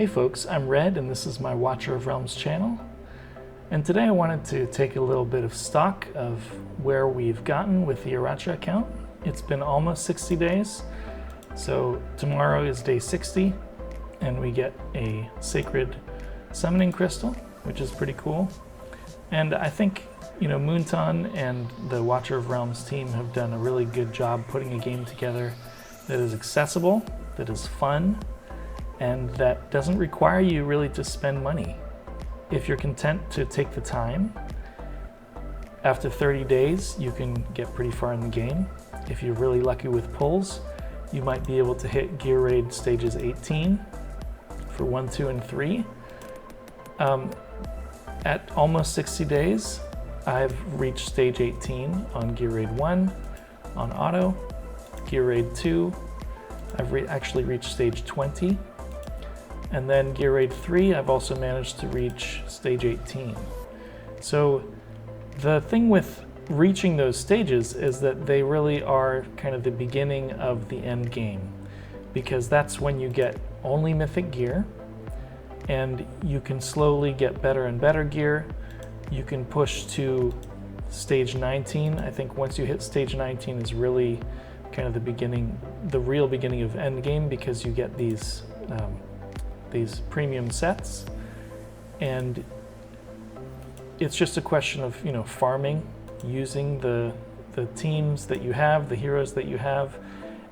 Hey folks, I'm Red and this is my Watcher of Realms channel. And today I wanted to take a little bit of stock of where we've gotten with the Aracha account. It's been almost 60 days. So tomorrow is day 60 and we get a sacred summoning crystal, which is pretty cool. And I think, Moonton and the Watcher of Realms team have done a really good job putting a game together that is accessible, that is fun, and that doesn't require you really to spend money. If you're content to take the time, after 30 days, you can get pretty far in the game. If you're really lucky with pulls, you might be able to hit Gear Raid stages 18 for 1, 2, and 3. At almost 60 days, I've reached stage 18 on Gear Raid 1 on auto. Gear Raid 2, I've actually reached stage 20. And then Gear Raid 3, I've also managed to reach stage 18. So the thing with reaching those stages is that they really are kind of the beginning of the end game, because that's when you get only mythic gear and you can slowly get better and better gear. You can push to stage 19. I think once you hit stage 19 is really kind of the beginning, the real beginning of end game, because you get these premium sets, and it's just a question of farming, using the teams that you have, the heroes that you have,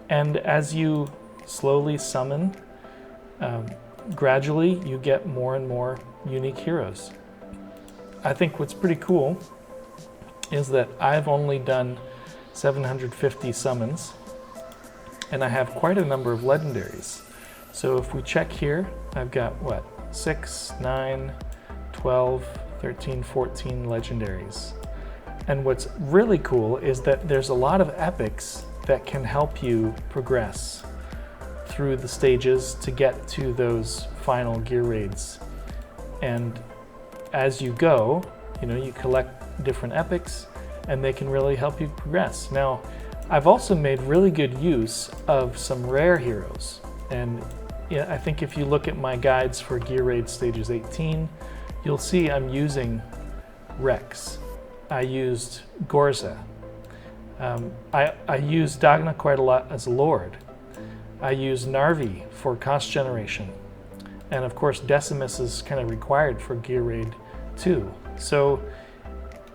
and as you slowly summon, gradually you get more and more unique heroes. I think what's pretty cool is that I've only done 750 summons and I have quite a number of legendaries. So if we check here, I've got 6, 9, 12, 13, 14 legendaries. And what's really cool is that there's a lot of epics that can help you progress through the stages to get to those final gear raids. And as you go, you collect different epics and they can really help you progress. Now, I've also made really good use of some rare heroes. And I think if you look at my guides for Gear Raid stages 18, you'll see I'm using Rex. I used Gorza. I used Dagna quite a lot as Lord. I used Narvi for cost generation. And of course, Decimus is kind of required for Gear Raid 2. So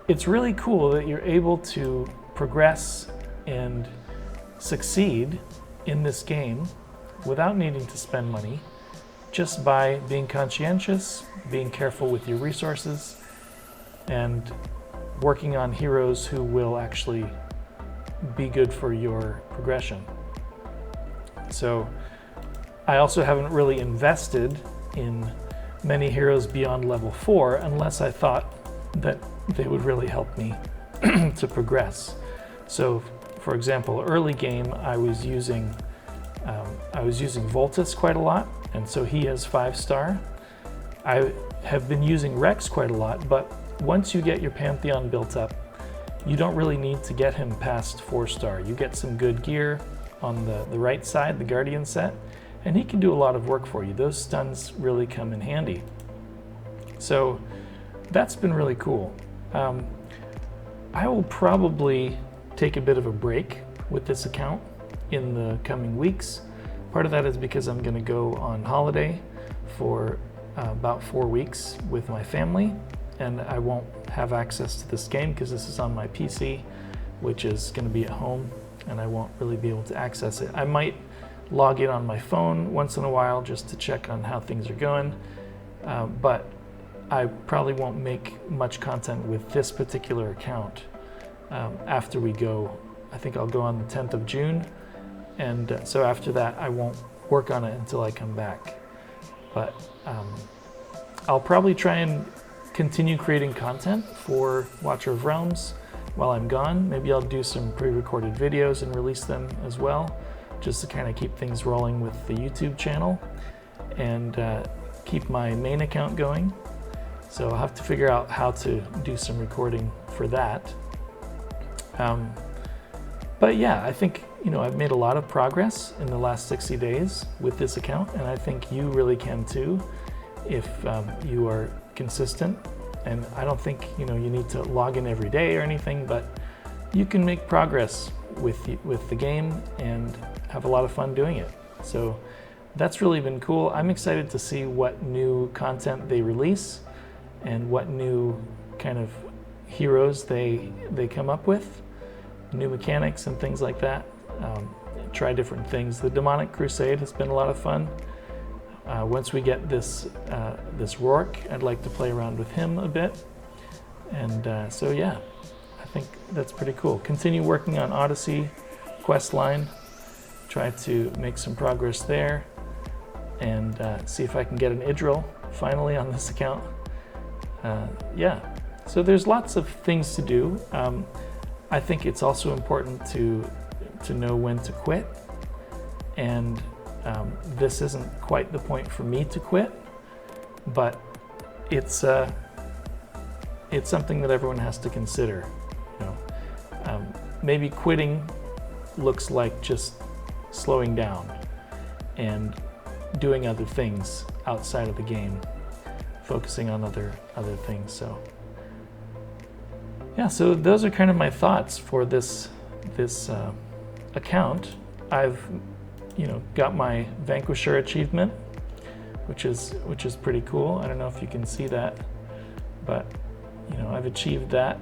it's really cool that you're able to progress and succeed in this game without needing to spend money, just by being conscientious, being careful with your resources, and working on heroes who will actually be good for your progression. So I also haven't really invested in many heroes beyond level 4 unless I thought that they would really help me to progress. So for example, early game I was using Voltus quite a lot, and so he has 5-star. I have been using Rex quite a lot, but once you get your Pantheon built up, you don't really need to get him past 4-star. You get some good gear on the right side, the Guardian set, and he can do a lot of work for you. Those stuns really come in handy. So that's been really cool. I will probably take a bit of a break with this account in the coming weeks. Part of that is because I'm going to go on holiday for about 4 weeks with my family, and I won't have access to this game because this is on my PC, which is going to be at home, and I won't really be able to access it. I might log in on my phone once in a while just to check on how things are going, but I probably won't make much content with this particular account after we go. I think I'll go on the 10th of June, and so after that I won't work on it until I come back. But I'll probably try and continue creating content for Watcher of Realms while I'm gone. Maybe I'll do some pre-recorded videos and release them as well, just to kind of keep things rolling with the YouTube channel and keep my main account going. So I'll have to figure out how to do some recording for that. But yeah, I think I've made a lot of progress in the last 60 days with this account, and I think you really can too if you are consistent. And I don't think you need to log in every day or anything, but you can make progress with the game and have a lot of fun doing it. So that's really been cool. I'm excited to see what new content they release and what new kind of heroes they come up with, new mechanics and things like that. Try different things. The Demonic Crusade has been a lot of fun. Once we get this Rourke, I'd like to play around with him a bit. And so yeah, I think that's pretty cool. Continue working on Odyssey quest line. Try to make some progress there, and see if I can get an Idril finally on this account. Yeah, so there's lots of things to do. I think it's also important to know when to quit, and this isn't quite the point for me to quit, but it's something that everyone has to consider. Maybe quitting looks like just slowing down and doing other things outside of the game, focusing on other things. So yeah, so those are kind of my thoughts for this account. I've got my Vanquisher achievement, which is pretty cool. I don't know if you can see that, but I've achieved that,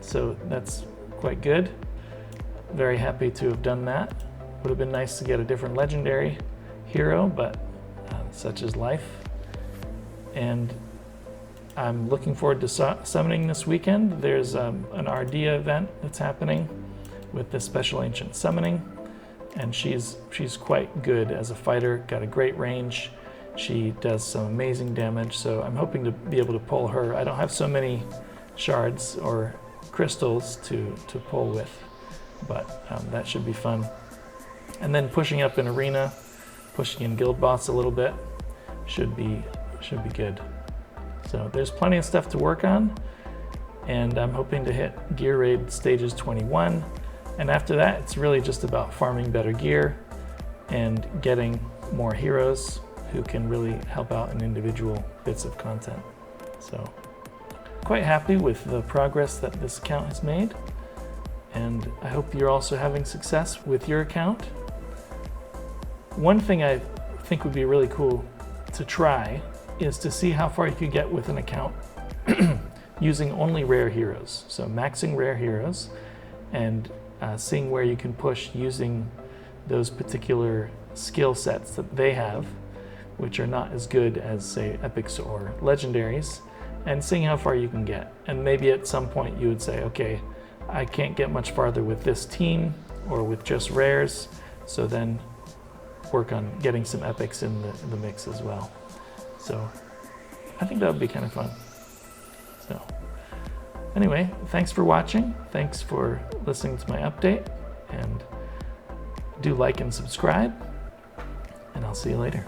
so that's quite good. Very happy to have done that. Would have been nice to get a different legendary hero, but such is life. And I'm looking forward to summoning this weekend. There's an Ardea event that's happening with this special ancient summoning, and she's quite good as a fighter, got a great range. She does some amazing damage, so I'm hoping to be able to pull her. I don't have so many shards or crystals to pull with, but that should be fun. And then pushing up in arena, pushing in guild boss a little bit, should be good. So there's plenty of stuff to work on, and I'm hoping to hit gear raid stages 21. And after that, it's really just about farming better gear and getting more heroes who can really help out in individual bits of content. So quite happy with the progress that this account has made, and I hope you're also having success with your account. One thing I think would be really cool to try is to see how far you could get with an account using only rare heroes. So maxing rare heroes and seeing where you can push using those particular skill sets that they have, which are not as good as, say, epics or legendaries, and seeing how far you can get. And maybe at some point you would say, okay, I can't get much farther with this team or with just rares, so then work on getting some epics in the mix as well. So I think that would be kind of fun. So anyway, thanks for watching. Thanks for listening to my update, and do like and subscribe, and I'll see you later.